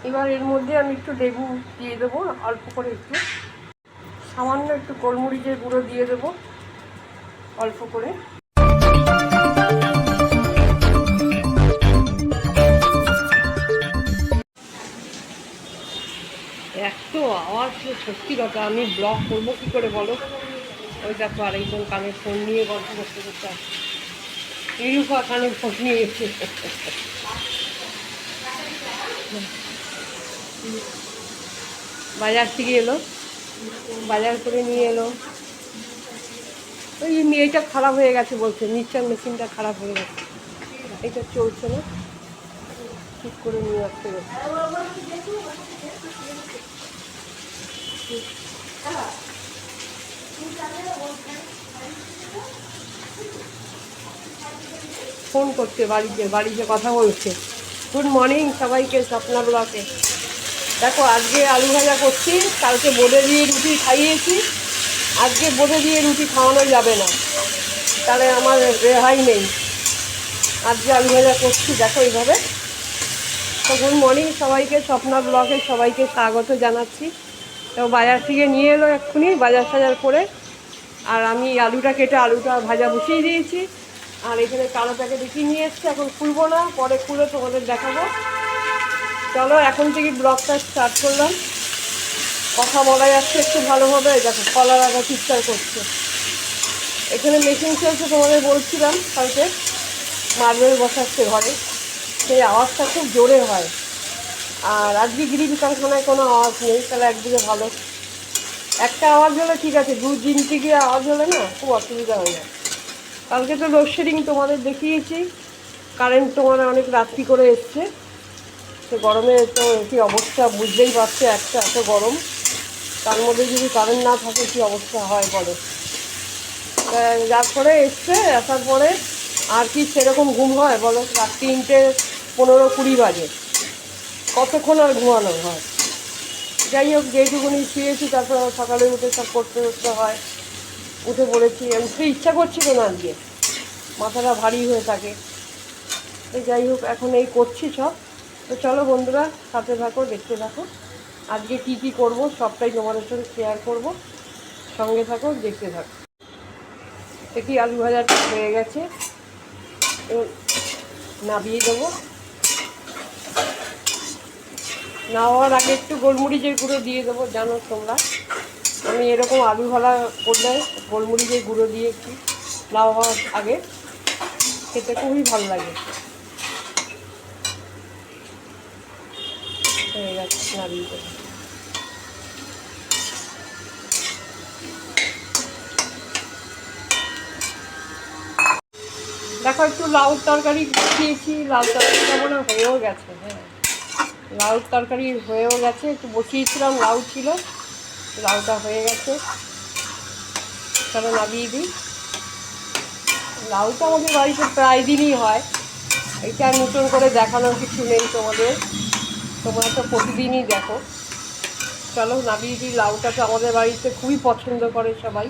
এবার এর মধ্যে আমি একটু লেবু দিয়ে দেবো, অল্প করে একটু, সামান্য একটু গোলমরিচের গুঁড়ো দিয়ে দেবো অল্প করে। এত আওয়াজ, সত্যি কথা, আমি ব্লগ করবো কী করে বলো? ওই দেখো আরেকজন কানে ফোন নিয়ে গল্প করতে করতে আসছে, নিরুপা কানে ফোন নিয়ে এসে বাজার থেকে এলো, বাজার করে নিয়ে এলো। ওই মেয়েটা খারাপ হয়ে গেছে বলছে, মিক্সচার মেশিনটা খারাপ হয়ে গেছে, এটা চলছে না, ঠিক করে নিয়ে আসতে গেছে। ফোন করছে, বাড়িতে কথা বলছে। গুড মর্নিং সবাইকে, স্বপ্না ব্লকে। দেখো আজকে আলু ভাজা করছি, কালকে বোঁদে দিয়ে রুটি খাইয়েছি, আজকে বোঁদে দিয়ে রুটি খাওয়ানো যাবে না, তাহলে আমার রেহাই নেই। আজকে আলু ভাজা করছি, দেখো এইভাবে। তো গুড মর্নিং সবাইকে, স্বপ্না ব্লকে সবাইকে স্বাগত জানাচ্ছি। তো বাজার থেকে নিয়ে এলো এক্ষুনি, বাজার সাজার করে, আর আমি আলুটা কেটে আলুটা ভাজা বসিয়ে দিয়েছি। আর এখানে কালো প্যাকেটে কি নিয়ে এসছে, এখন খুলবো না, পরে খুলে তোমাদের দেখাবো। চলো এখন থেকে ব্লগটা স্টার্ট করলাম। কথা বলা যাচ্ছে একটু ভালোভাবে। দেখো কলার আগা চিৎকার করছে, এখানে মেশিন চলছে, তোমাদের বলছিলাম কালকে মার্বেল বসাচ্ছে ঘরে, সেই আওয়াজটা খুব জোরে হয়। আর আজকে গ্রিল কারখানায় কোনো আওয়াজ নেই, তাহলে একদিকে ভালো। একটা আওয়াজ হলে ঠিক আছে, 2-3টি গিয়ে আওয়াজ হলে না খুব অসুবিধা হয়ে যায়। কালকে তো লোডশেডিং তোমাদের দেখিয়েছি, কারেন্ট তোমার অনেক রাত্রি করে এসছে। সে গরমে তো কী অবস্থা বুঝতেই পারছে, একটা এত গরম, তার মধ্যে যদি কারেন্ট না থাকে কী অবস্থা হয় বলো। যার পরে এসছে, আসার পরে আর কি সেরকম ঘুম হয় বলো? রাত 3:15-20 বাজে, কতক্ষণ আর ঘুমানো হয়? যাই হোক, যেইটুকুনি শুয়েছি, তারপর সকালে উঠে সব করতে হয়। উঠে পড়েছি, আমি তো ইচ্ছা করছিল না আজকে, মাথাটা ভারী হয়ে থাকে। তো যাই হোক, এখন এই করছি সব। তো চলো বন্ধুরা, সাথে থাকো, দেখতে থাকো, আজকে কি কি করব সবটাই তোমাদের সাথে শেয়ার করব। সঙ্গে থাকো, দেখতে থাকো। দেখি আলু ভাজাটা হয়ে গেছে, নামিয়ে দেবো। নামার আগে একটু গোলমরিচের গুঁড়ো দিয়ে দেবো। জানো তোমরা, আমি এরকম আলু ভাজা করলে গোলমরিচের গুঁড়ো দিয়ে একটু নামার আগে খেতে খুবই ভালো লাগে। হয়ে গেছে, নামিয়ে দেবো। দেখো একটু লাউ তরকারি বসিয়েছি, লাউ তরকারিটা মনে হয়েও গেছে। হ্যাঁ, লাউ তরকারি হয়েও গেছে, একটু বসিয়েছিলাম, লাউ ছিল, লাউটা হয়ে গেছে। চলো নামিয়ে দিই। লাউটা আমাদের বাড়িতে প্রায় দিনই হয়, এটা নতুন করে দেখানোর কিছু নেই তোমাদের, তোমরা তো প্রতিদিনই দেখো। চলো নামিয়ে দিই। লাউটা তো আমাদের বাড়িতে খুবই পছন্দ করে সবাই,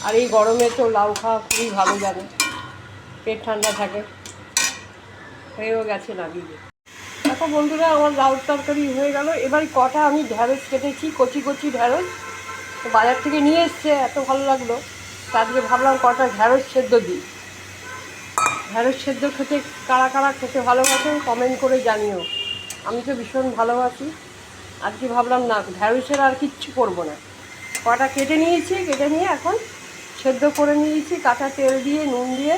আর এই গরমে তো লাউ খাওয়া খুবই ভালো, জানে, পেট ঠান্ডা থাকে। হয়েও গেছে, নামিয়ে দিই। দেখো বন্ধুরা, আমার লাউ তরকারি হয়ে গেল। এবার কটা আমি ঢ্যাঁড়স কেটেছি, কচি কচি ঢ্যাঁড়স, তো বাজার থেকে নিয়ে এসছে, এত ভালো লাগলো, তারপরে ভাবলাম কটা ঢ্যাঁড়স সেদ্ধ দিই। ঢ্যাঁড়স সেদ্ধ খেতে কারা কারা খেতে ভালোবাসে কমেন্ট করে জানিও। আমি তো ভীষণ ভালোবাসি। আজকে ভাবলাম না, ঢ্যাঁড়সের আর কিচ্ছু করবো না, কটা কেটে নিয়েছি, কেটে নিয়ে এখন সেদ্ধ করে নিয়েছি কাঁচা তেল দিয়ে, নুন দিয়ে,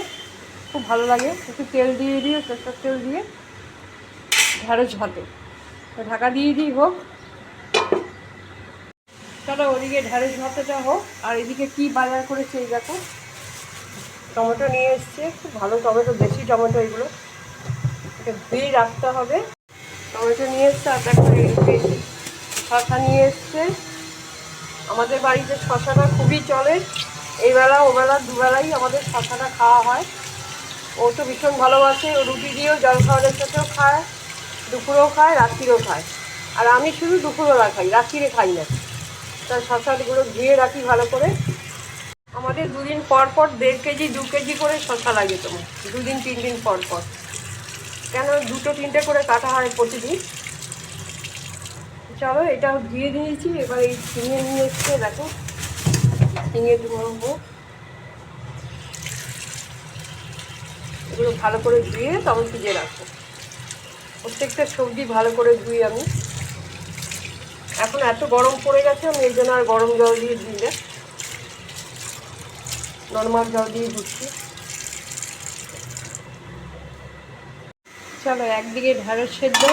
খুব ভালো লাগে। একটু তেল দিয়ে সরষের তেল দিয়ে ঢ্যাঁড়স ভাতে, তো ঢাকা দিয়ে দিই, হোক। চলো ওদিকে ঢ্যাঁড়স ভাতেটা হোক, আর এদিকে কি বাজার করেছে এই দেখো, টমেটো নিয়ে এসছে, খুব ভালো টমেটো, দেশি টমেটো এগুলো, এটা ধুয়েই রাখতে হবে। টমেটো নিয়ে এসছে, আর দেখো শশা নিয়ে এসছে। আমাদের বাড়িতে শশাটা খুবই চলে, এইবেলা ওবেলা দুবেলাই আমাদের শশাটা খাওয়া হয়। ও তো ভীষণ ভালোবাসে, ও রুটি দিয়েও, জল খাওয়ারের সাথেও খায়, দুপুরেও খায়, রাত্রিরেও খায়। আর আমি শুধু দুপুরবেলা খাই, রাত্রিরে খাই না। তার শশাগুলো ধুয়ে রাখি ভালো করে। আমাদের 2 দিন পর পর 1.5 কেজি 2 কেজি করে শশা লাগে তোমার, 2 দিন 3 দিন পর পর। কেন 2-3টে করে কাটা হয় প্রতিদিন, চলো এটাও ধুয়ে দিয়েছি। এবার এই ঝিঙে নিয়ে এসছে, দেখো ঝিঙে ধুবো। এগুলো ভালো করে ধুয়ে তখন ভিজে রাখবো। প্রত্যেকটা সবজি ভালো করে ধুই আমি। এখন এত গরম পড়ে গেছে, আমি এই জন্য আর গরম জল দিয়ে ধুই না, নর্মাল জল দিয়ে ধুচ্ছি। চলো একদিকে ঢ্যাঁড়স সেদ্ধ,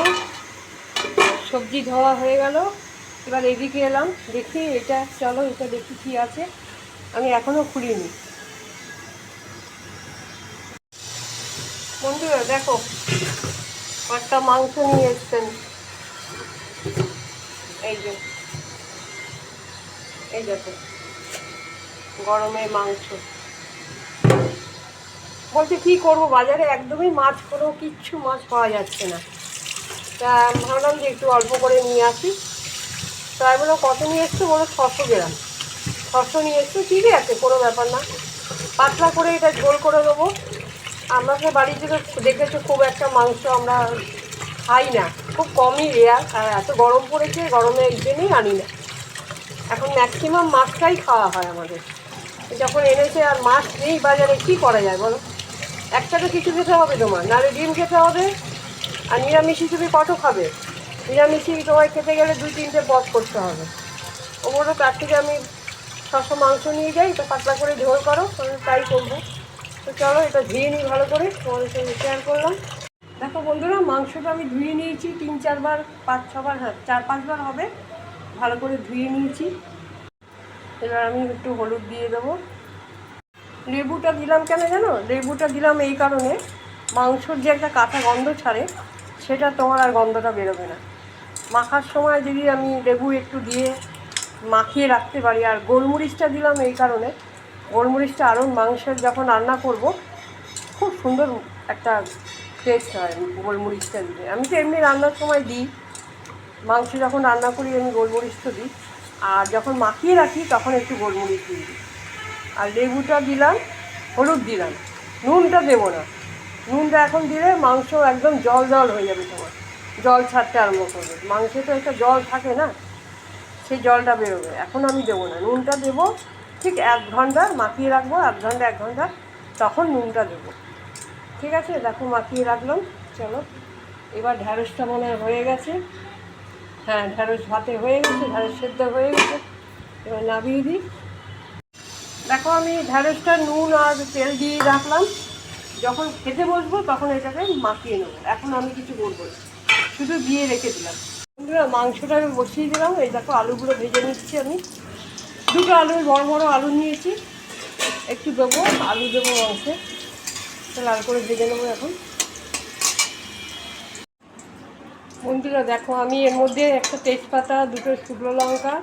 সবজি ধোয়া হয়ে গেল। এবার এদিকে এলাম, দেখি এটা, চলো এটা দেখি কী আছে, আমি এখনও খুলিনি। বন্ধুরা দেখো একটা মাংস নিয়ে এসছেন, এই যে এই দেখো গরমের মাংস। বলতে কী করবো, বাজারে একদমই মাছ, কোনো কিচ্ছু মাছ পাওয়া যাচ্ছে না। তা ভাবলাম যে একটু অল্প করে নিয়ে আসি। তাই বলে কত নিয়ে এসছো বলো, 600 গ্রাম। 600 নিয়ে এসছো, ঠিকই আছে, কোনো ব্যাপার না। পাতলা করে এটা ঝোল করে দেবো। আমাকে বাড়িতে তো দেখেছো খুব একটা মাংস আমরা খাই না, খুব কমই রেয়ার। আর এত গরম পড়েছে, গরমে এই জন্যই আনি না। এখন ম্যাক্সিমাম মাছটাই খাওয়া হয় আমাদের। যখন এনেছে আর মাছ নেই বাজারে, কী করা যায় বলো? একটা তো কিছু খেতে হবে তোমার, নাহলে ডিম খেতে হবে। আর নিরামিষই তুমি কত খাবে? নিরামিষই তোমায় খেতে গেলে 2-3টে পদ করতে হবে। ওগুলো তার থেকে আমি 600 মাংস নিয়ে যাই, তো পাতলা করে ঝোল করো, তাই করবো। তো চলো এটা ধুয়ে নিই ভালো করে, তোমাদের সঙ্গে শেয়ার করলাম। দেখো বন্ধুরা, মাংসটা আমি ধুয়ে নিয়েছি 3-4 বার, 5-6 বার, হ্যাঁ 4-5 বার হবে। ভালো করে ধুয়ে নিয়েছি। এবার আমি একটু হলুদ দিয়ে দেবো। লেবুটা দিলাম কেন জানো? লেবুটা দিলাম এই কারণে, মাংসর যে একটা কাঁচা গন্ধ ছাড়ে, সেটা তোমার আর গন্ধটা বেরোবে না। মাখার সময় যদি আমি লেবু একটু দিয়ে মাখিয়ে রাখতে পারি। আর গোলমরিচটা দিলাম এই কারণে, গোলমরিচটা আরও মাংসের যখন রান্না করব খুব সুন্দর একটা টেস্ট হয় গোলমরিচটা দিলে। আমি তো এমনি রান্নার সময় দিই, মাংস যখন রান্না করি আমি গোলমরিচ তো দিই, আর যখন মাখিয়ে রাখি তখন একটু গোলমরিচ দিয়ে দিই। আর লেবুটা দিলাম, হলুদ দিলাম, নুনটা দেবো না। নুনটা এখন দিলে মাংস একদম জল জল হয়ে যাবে, তোমার জল ছাড়তে আরম্ভ করবে। মাংসে তো একটা জল থাকে না, সেই জলটা বেরোবে। এখন আমি দেবো না, নুনটা দেবো ঠিক 1 ঘন্টা মাখিয়ে রাখবো, 1 ঘন্টা তখন নুনটা দেবো। ঠিক আছে, দেখো মাখিয়ে রাখলাম। চলো এবার ঢ্যাঁড়সটা মনে হয়ে গেছে। হ্যাঁ ঢ্যাঁড়স ভাতে হয়ে গেছে, ঢ্যাঁড়স সেদ্ধ হয়ে গেছে। এবার নামিয়ে দিই। দেখো আমি ঢ্যাঁড়সটা নুন আর তেল দিয়ে রাখলাম, যখন খেতে বসবো তখন এটাকে মাখিয়ে নেবো। এখন আমি কিছু করবো না, শুধু দিয়ে রেখে দিলাম। বন্ধুরা মাংসটা আমি বসিয়ে দিলাম। এই দেখো আলুগুলো ভেজে নিচ্ছি আমি। 2টো আলু, বড় বড় আলু নিয়েছি, একটু দেবো, আলু দেবো মাংসে, লাল করে ভেজে নেবো এখন। বন্ধুরা দেখো আমি এর মধ্যে একটা তেজপাতা, 2টো শুকনো লঙ্কা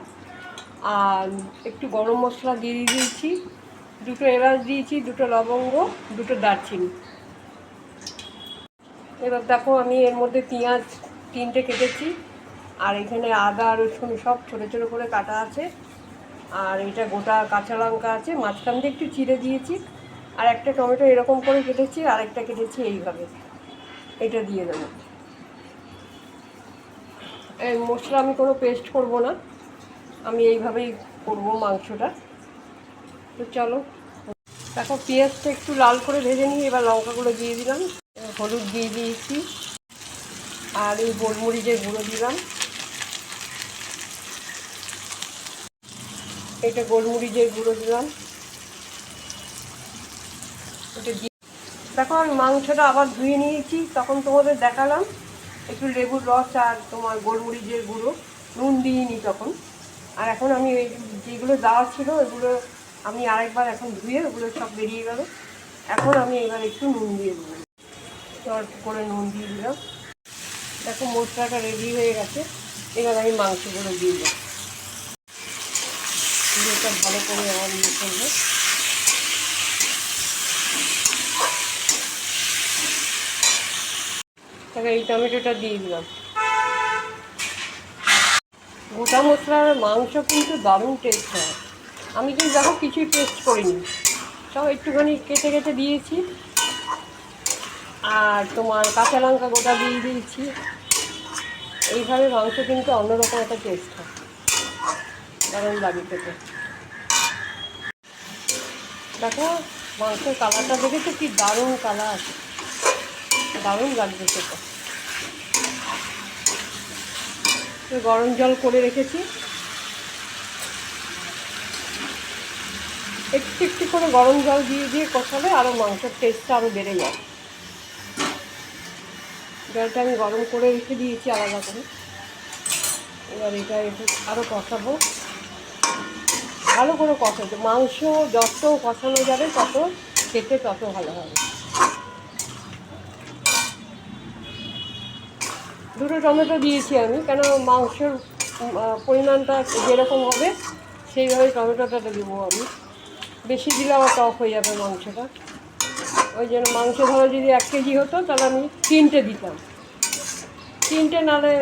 আর একটু গরম মশলা দিয়ে দিয়েছি, 2টো এলাচ দিয়েছি, 2টো লবঙ্গ, 2টো দারচিনি। এবার দেখো আমি এর মধ্যে পেঁয়াজ 3টে কেটেছি, আর এখানে আদা রসুন সব ছোটো ছোটো করে কাটা আছে, আর এটা গোটা কাঁচা লঙ্কা আছে, মাঝখান দিয়ে একটু চিড়ে দিয়েছি, আর একটা টমেটো এরকম করে কেটেছি, আর একটা কেটেছি এইভাবে। এটা দিয়ে দেবো। এই মশলা আমি কোনো পেস্ট করব না, আমি এইভাবেই করব মাংসটা। তো চলো দেখো পেঁয়াজটা একটু লাল করে ভেজে নিই। এবার লঙ্কাগুলো দিয়ে দিলাম, হলুদ দিয়ে দিয়েছি, আর এই গোলমরিচের গুঁড়ো দিলাম। এটা গোলমরিচের গুঁড়ো দিলাম, এটা দিয়ে দেখো আমি মাংসটা আবার ধুয়ে নিয়েছি, তখন তোমাদের দেখালাম। একটু লেবুর রস আর তোমার গোলমরিচের গুঁড়ো, নুন দিইনি তখন। আর এখন আমি এই যেগুলো দেওয়া ছিল এগুলো আমি আরেকবার এখন ধুয়ে ওগুলো সব বেরিয়ে গেল। এখন আমি এবার একটু নুন দিয়ে দেবো, অল্প করে নুন দিয়ে দিলাম। দেখো মশলাটা রেডি হয়ে গেছে। এবার আমি মাংসগুলো দিয়ে দেবো, এটা ভালো করে আমার ইয়ে করবো। তারপরে এই টমেটোটা দিয়ে দিলাম। গোটা মশলার মাংস কিন্তু দারুণ টেস্ট হয়। আমি কিন্তু দেখো কিছুই টেস্ট করিনি, সব একটুখানি কেটে কেটে দিয়েছি, আর তোমার কাঁচা লঙ্কা গোটা দিয়ে দিয়েছি। এইভাবে মাংস কিন্তু অন্যরকম একটা টেস্ট হয়, দারুণ লাগে খেতে। দেখো মাংসের কালারটা দেখেছো কি দারুণ কালার, দারুণ লাগবে খেতে। গরম জল করে রেখেছি, একটু একটু করে গরম জল দিয়ে দিয়ে কষালে আরও মাংসের টেস্টটা আরও বেড়ে যায়। জলটা আমি গরম করে রেখে দিয়েছি আলাদা করে। এবার এটা একটু আরও কষাবো, ভালো করে কষাতে। মাংস যত কষানো যাবে তত খেতে তত ভালো হবে। দুটো টমেটো দিয়েছি আমি, কেন মাংসের পরিমাণটা যেরকম হবে সেইভাবে টমেটোটা দেবো আমি। বেশি দিলে আমার টক হয়ে যাবে মাংসটা। ওই জন্য মাংস ধরো যদি 1 কেজি হতো তাহলে আমি 3টে দিতাম, 3টে নাহলে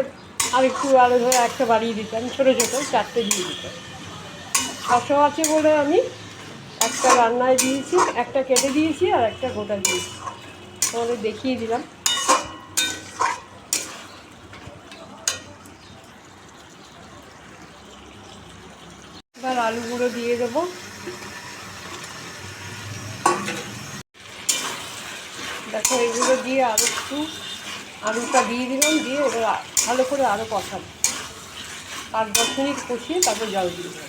আর একটু আরও ধরে একটা বাড়িয়ে দিতাম, ছোটো ছোটো 4টে দিয়ে দিতাম। 600 আছে বলে আমি একটা রান্নায় দিয়েছি, একটা কেটে দিয়েছি আর একটা গোটা দিয়েছি, তোমাদের দেখিয়ে দিলাম। এবার আলুগুলো দিয়ে দেবো। দেখো এগুলো দিয়ে আরও একটু আলুটা দিয়ে দিলাম, দিয়ে এবার ভালো করে আরও কষাবো, 5-10 মিনিট কষিয়ে তারপর জল দিয়ে দেবো।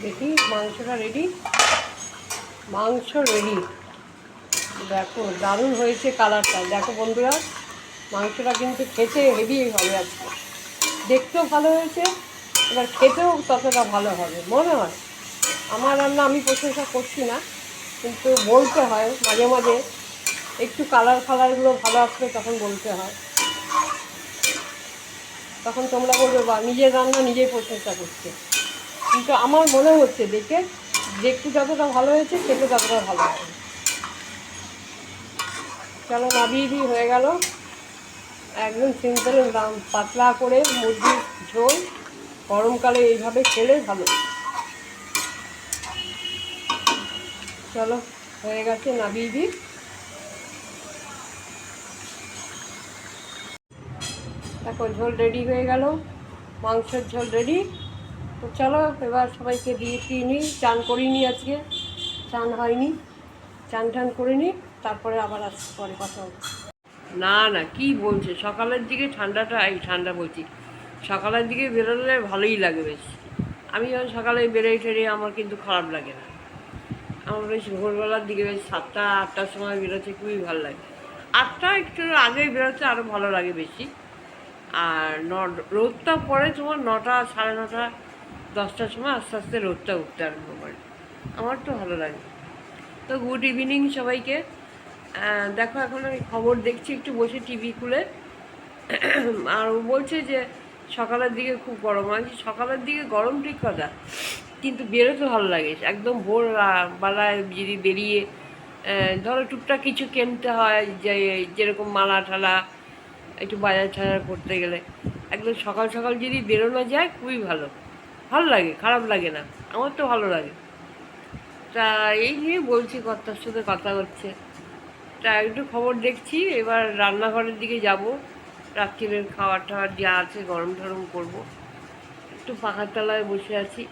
দেখি মাংসটা রেডি, মাংস রেডি। দেখো দারুণ হয়েছে কালারটা। দেখো বন্ধুরা, মাংসটা কিন্তু খেতে হেভি হবে আজকে, দেখতেও ভালো হয়েছে, এবার খেতেও ততটা ভালো হবে মনে হয়। আমার রান্না আমি প্রশংসা করছি না, কিন্তু বলতে হয় মাঝে মাঝে, একটু কালারগুলো ভালো আসলে তখন বলতে হয়, তখন তোমরা বলবে বা নিজের রান্না নিজেই প্রশংসা করছে। কিন্তু আমার মনে হচ্ছে দেখতে যতটা ভালো হয়েছে খেতে ততটা ভালো হবে। চলো নাবিয়ে দিই, হয়ে গেল একদম সিম্পল পাতলা করে মুরগির ঝোল। গরমকালে এইভাবে খেলে ভালো। চলো হয়ে গেছে, নাবিয়ে দিই। দেখো ঝোল রেডি হয়ে গেল, মাংসের ঝোল রেডি। তো চলো এবার সবাইকে দিয়ে নিই। চান করিনি আজকে, চান হয়নি, চান টান করে নিই, তারপরে আবার আসতে পরে কথা হবে। না না কি বলছে, সকালের দিকে ঠান্ডা বলছি, সকালের দিকে বেরোলে ভালোই লাগে বেশ। আমি যখন সকালে বেরোই টেরে আমার কিন্তু খারাপ লাগে না। আমার বেশ ভোরবেলার দিকে বেশ 7টা-8টার সময় বেরোতে খুবই ভালো লাগে। 8টা একটু আগেই বেরোতে আরও ভালো লাগে বেশি। আর রোদটা পড়ে তোমার 9টা, 9:30, 10টার সময় আস্তে আস্তে রোদটা উঠতে আরম্ভ করে, আমার তো ভালো লাগে। তো গুড ইভিনিং সবাইকে। দেখো এখন আমি খবর দেখছি একটু বসে টিভি খুলে, আর ও বলছে যে সকালের দিকে খুব গরম হয়। সকালের দিকে গরম ঠিক কথা, কিন্তু বেরোতে ভালো লাগে একদম ভোর বেলায় যদি বেরিয়ে ধরো টুকটাক কিছু কিনতে হয়, যে যেরকম মালা ঠালা একটু বাজার টাজার করতে গেলে একদম সকাল সকাল যদি বেরোনো যায় খুবই ভালো লাগে, খারাপ লাগে না, আমার তো ভালো লাগে। তা এই নিয়ে বলছি, কর্তার সাথে কথা হচ্ছে, তা একটু খবর দেখছি। এবার রান্নাঘরের দিকে যাব, রাত্রিরের খাবার টাবার যা আছে গরম টরম করবো। একটু পাখার তলায় বসে আছি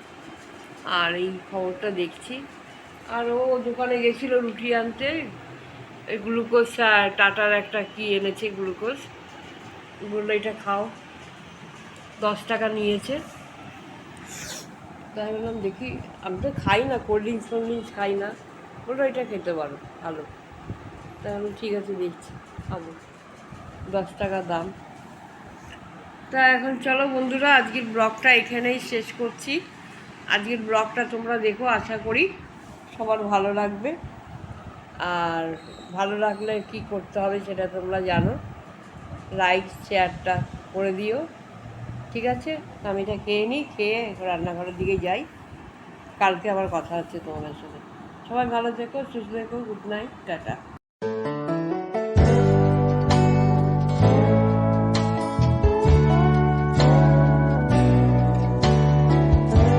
আর এই খবরটা দেখছি। আর ও দোকানে গেছিলো রুটি আনতে, এই গ্লুকোজ টাটার একটা কি এনেছে গ্লুকোজ, বললো এটা খাও, 10 টাকা নিয়েছে। তাই বললাম দেখি, আমি তো খাই না কোল্ড ড্রিঙ্কস খাই না, বললো এটা খেতে পারো ভালো। তাই আমি ঠিক আছে দেখছি, খাবো, 10 টাকা দাম। তা এখন চলো বন্ধুরা, আজকের ব্লগটা এখানেই শেষ করছি। আজকের ব্লগটা তোমরা দেখো, আশা করি সবার ভালো লাগবে। আর ভালো লাগলে কি করতে হবে সেটা তোমরা জানো, লাইক শেয়ারটা করে দিও, ঠিক আছে? আমি এটা খেয়ে নিই, খেয়ে রান্নাঘরের দিকে যাই, কালকে আবার কথা হচ্ছে তোমাদের সাথে। সবাই ভালো থেকো, সুস্থ থেকো, গুড নাইট, টাটা।